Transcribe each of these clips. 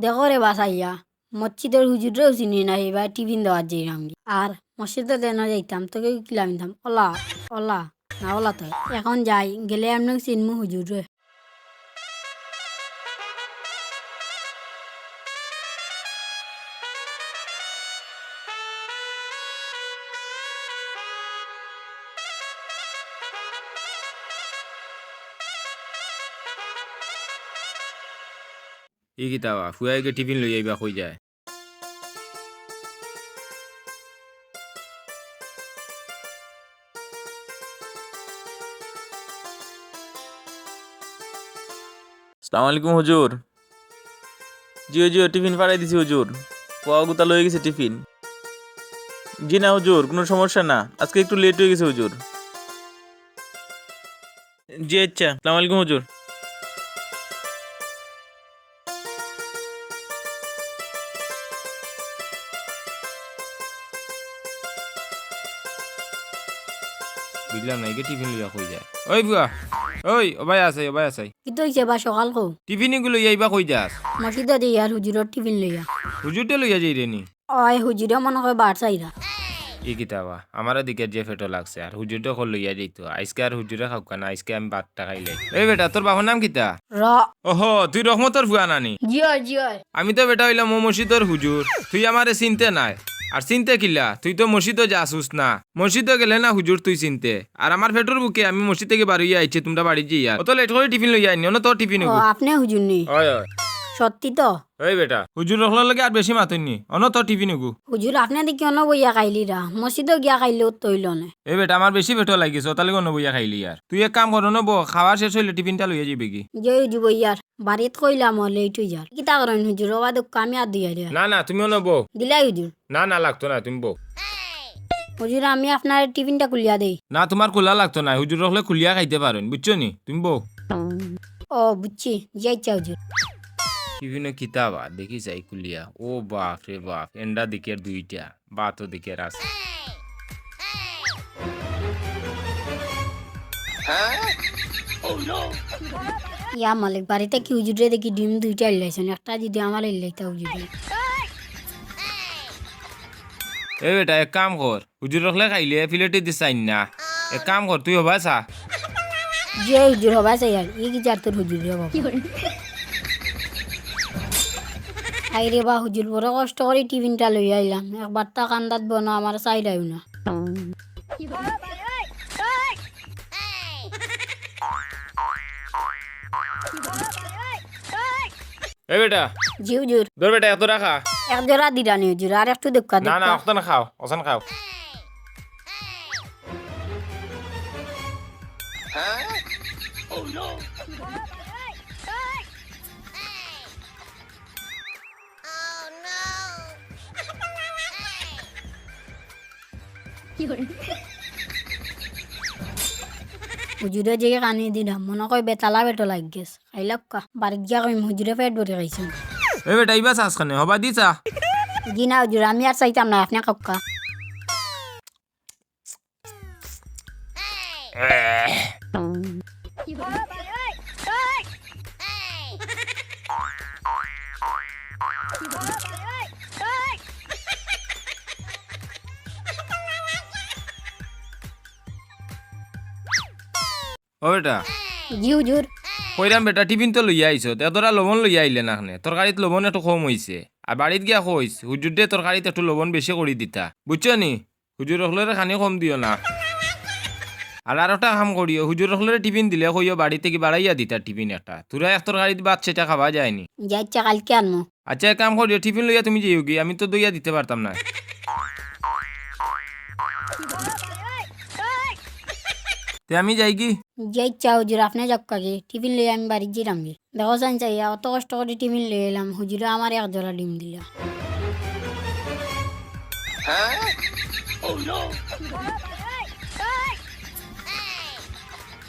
দেখো রে বাসাইয়া মসজিদের হুজুরেও চিনি না এবার টিফিন দেওয়ার যে রাঙ্গি আর মসজিদে দেন যাইতাম তোকে কিলাম দিতাম ওলা ওলা না ওলা তো এখন যাই গেলে এমন চিনমু হুজুর রে। ই কিতাবা ফুয়াইকে টিফিন লই আইবা কই যায়। আসসালামু আলাইকুম হুজুর। জি হুজুর টিফিন পাঠাই দিছি হুজুর, পোয়া গুতা লয়ে গেছে টিফিন। জি না হুজুর কোনো সমস্যা না, আজকে একটু লেট হয়ে গেছে হুজুর। জি আচ্ছা, আসসালামু আলাইকুম হুজুর। বুঝলাম না একে টিফিন লইয়া কই যায়। ওই বুয়া ওই ওবাই আছে ওবাই আছে, কিন্তু হইছে বা সকাল কো টিফিন গুলো আইবা কই যাস? মসজিদে দিয়ে আর হুজুরের টিফিন লইয়া হুজুরটা লইয়া যাই রেনি। ওই হুজুরে মনে হয় বার চাইরা ই কিতাবা আমার দিকে যে ফেটো লাগছে আর হুজুরটা কল লইয়া যাইত আজকে আর হুজুরে খাওক না, আজকে আমি ভাতটা খাইলে। এই বেটা তোর বাবার নাম কিতা? র ওহো তুই রহমতর ফুয়া নানি। জিয় জিয় আমি তো বেটা হইলাম মো মসজিদর হুজুর, তুই আমারে চিনতে নাই। আর চিনতে কিলা, তুই তো মসজিদে যাসুস না, মসজিদে গেলে না হুজুর তুই চিনতে। আর আমার ফেটোর বুকে আমি মসজিদ থেকে বাড়িয়ে আইছে, তোমরা বাড়ি যাই অত লেট করে টিফিন লইয়া আইনি তোর টিফিন। ও আপনি হুজুর নি ওই ওই সত্যি তো ওই বেটা হুজুর রখলার লাগে আর বেশি মাতইনি তোর টিফিন গু। হুজুর আপনি দেখি অন বইয়া খাইলিরা মসজিদে গিয়া খাইলেও তৈল নে এই বেটা আমার বেশি পেটো লাগিস তাহলে কোনো বইয়া খাইলি আর তুই এক কাম কর নব, খাওয়া শেষ হইলে টিফিনটা লইয়া যাবি কি। যে হুজুর বইয়ার বাড়িত কইলাম লেট হই যার কিতা করেন হুজুর ওবা দুঃখ আমি আর দিয়া দিয়া না না তুমিও নবো। দিলাই হুজুর না না লাগতো না তুমি বউ। হুজুর আমি আপনার টিফিনটা খুলিয়া দেই না তোমার খোলা লাগতো না, হুজুর রখলে খুলিয়া খাইতে পারেন বুঝছো নি তুমি বউ। ও বুঝছি যাইছা হুজুর টিফিনে কিতাবা দেখি যাই কুলিয়া। ও বাপ রে বাপ, এন্ডা দিকের দুইটা বাতো দিকের আছে। ইয়া মালিক বাড়িতে কি হুজুরে দেখি ডিম দুইটা লাইছেন একটা যদি আমার লাইতা হুজুরে এ বেটা এক কাম কর, হুজুর রখলে খাইলে প্লেটে দিছাইন না, এক কাম কর তুই হবা চা। যে হুজুর হবা চাই আর ই কি যার তোর হুজুর রে বাবা আই রে বা হুজুর বড় কষ্ট করে টিফিনটা লই আইলাম একবার তা কান্দাত বনো আমার চাইলাইও না এ বেটা জি হুজুর ধর বেটা এত রাখা। এক জোড়া দিরানি হুজুর আর একটু দেখা না না দেখা অক্ত না খাও, অসান খাও। হুজুরে যে কানি দিলাম মনে কয় বেতালা বেটো লাগ গেছে খাইলাক্কা বাড়িত গিয়া কইম হুজুরে পেট ভরে খাইছেন এ বেটা ইবা চাস খানে হবা দি চা। জি না হুজুর আমি আর চাইতাম না আপনি কাক্কা ও বেটা জি হুজুর কইরাম বেটা টিফিন তো লইয়া আইছো, তোরা লবণ লইয়া আইলে না খানে, তরকারিত লবণ একটু কম হইছে। আর বাড়িত গিয়া কইস হুজুর দে তরকারিতে একটু লবণ বেশি করে দিতা বুঝছো নি, হুজুর রখলের খানি কম দিও না। আর একটা কাম করিও, হুজুর রখলের টিফিন দিলে কইও বাড়ি থেকে বাড়াইয়া দিতা টিফিন একটা, তোরা এক তরকারিত ভাত সেটা খাওয়া যায়নি। যাইচ্ছা কালকে আনমু আচ্ছা এক কাম করিও টিফিন লইয়া তুমি যেও কি, আমি তো দইয়া দিতে পারতাম না। তে আমি যাই কি। যাইচ্ছা হুজুর আপনি যাক কাকে টিফিন লই আমি বাড়িত যাইলাম গে দেখো চান চাইয়া অত কষ্ট করে টিফিন লই এলাম হুজুরে আমার এক জোড়া ডিম দিলা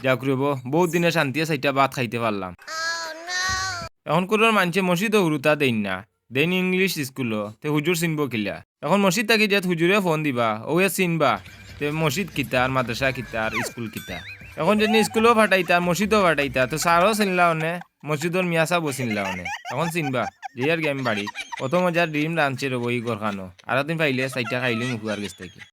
যাক রে বহুত দিনে শান্তিয়ে চাইটা ভাত খাইতে পারলাম। এখন কোন মানুষে মসজিদও হুরুতা দেন না, দেন ইংলিশ স্কুলও, তে হুজুর চিনব কিলা। এখন মসজিদ থাকি যে হুজুরে ফোন দিবা ও চিনবা তে মসজিদ কিতা আর মাদ্রাসা কিতা আর স্কুল কিতা। এখন যদি স্কুলেও ফাটাইতা মসজিদও ফাটাইতা তো স্যারও চিনলা অনে মসজিদর মিয়া সাহেবও চিনলা অনে এখন চিনবা যে আর কি আমি বাড়ি কত মজার ডিম রাঁধছে রবো এই গরখানো আর দিন পাইলে চাইটা খাইলে মুখুয়ার গেছ থেকে